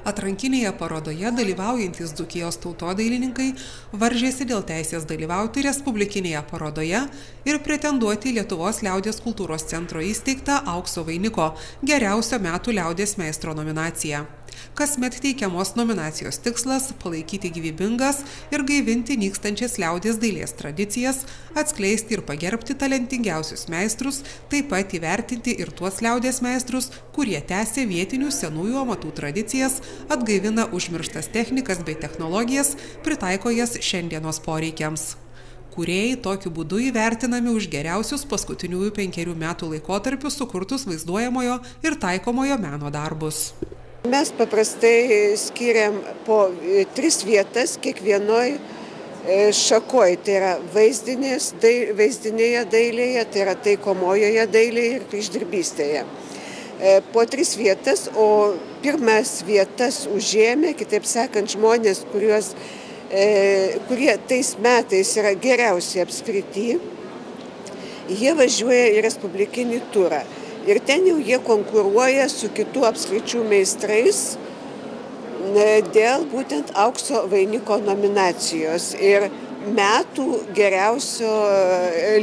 Atrankinėje parodoje dalyvaujantys Dzūkijos tautodailininkai varžėsi dėl teisės dalyvauti respublikinėje parodoje ir pretenduoti į Lietuvos liaudies kultūros centro įsteigtą aukso vainiko geriausio metų liaudies meistro nominaciją. Kasmet teikiamos nominacijos tikslas – palaikyti gyvybingas ir gaivinti nykstančias liaudies dailės tradicijas, atskleisti ir pagerbti talentingiausius meistrus, taip pat įvertinti ir tuos liaudies meistrus, kurie tęsia vietinių senųjų amatų tradicijas, atgaivina užmirštas technikas bei technologijas, pritaiko jas šiandienos poreikiams. Kūrėjai tokiu būdu įvertinami už geriausius paskutiniųjų 5 metų laikotarpių sukurtus vaizduojamojo ir taikomojo meno darbus. Mes paprastai skiriam po 3 vietas kiekvienoj šakoj, tai yra vaizdinėje dailėje, tai yra taikomojoje dailėje ir kryždirbystėje. Po 3 vietas, o pirmas vietas užėmė, kitaip sakant, žmonės, kurie tais metais yra geriausiai apskrity, jie važiuoja į respublikinį turą. Ir ten jau jie konkuruoja su kitų apskričių meistrais dėl būtent aukso vainiko nominacijos ir metų geriausio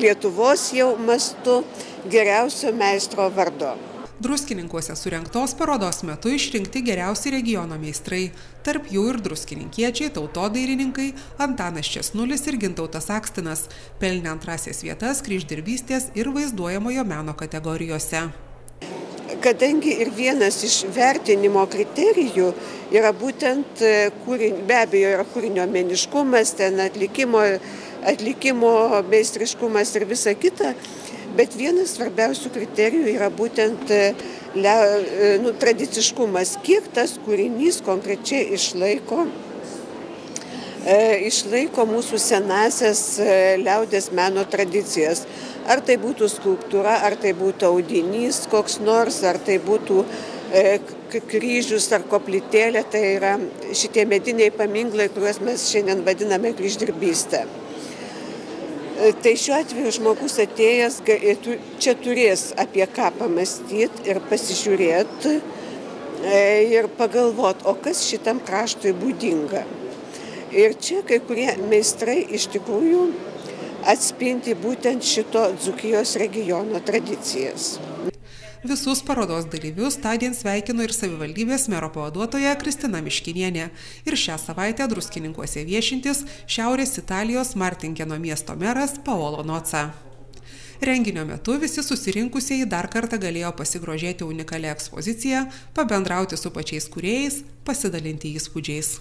Lietuvos jau mastu geriausio meistro vardo. Druskininkuose surengtos parodos metu išrinkti geriausi regiono meistrai, tarp jų ir druskininkiečiai, tautodailininkai Antanas Česnulis ir Gintautas Akstinas, pelnė 2 vietas kryždirbystės ir vaizduojamojo meno kategorijose. Kadangi ir vienas iš vertinimo kriterijų yra būtent, be abejo, yra kūrinio meniškumas, ten atlikimo meistriškumas ir visa kita, bet vienas svarbiausių kriterijų yra būtent tradiciškumas, kiek tas kūrinys konkrečiai išlaiko mūsų senąsias liaudies meno tradicijas. Ar tai būtų skulptūra, ar tai būtų audinys koks nors, ar tai būtų kryžius ar koplytėlė, tai yra šitie mediniai paminklai, kuriuos mes šiandien vadiname kryždirbystę. Tai šiuo atveju žmogus atėjęs čia turės apie ką pamastyti ir pasižiūrėti ir pagalvoti, o kas šitam kraštui būdinga. Ir čia kai kurie meistrai iš tikrųjų atspindi būtent šito Dzūkijos regiono tradicijas. Visus parodos dalyvius tądien sveikino ir savivaldybės mero pavaduotoja Kristina Miškinienė ir šią savaitę Druskininkuose viešintis Šiaurės Italijos Martinkeno miesto meras Paolo Noca. Renginio metu visi susirinkusieji dar kartą galėjo pasigrožėti unikalią ekspoziciją, pabendrauti su pačiais kūrėjais, pasidalinti įspūdžiais.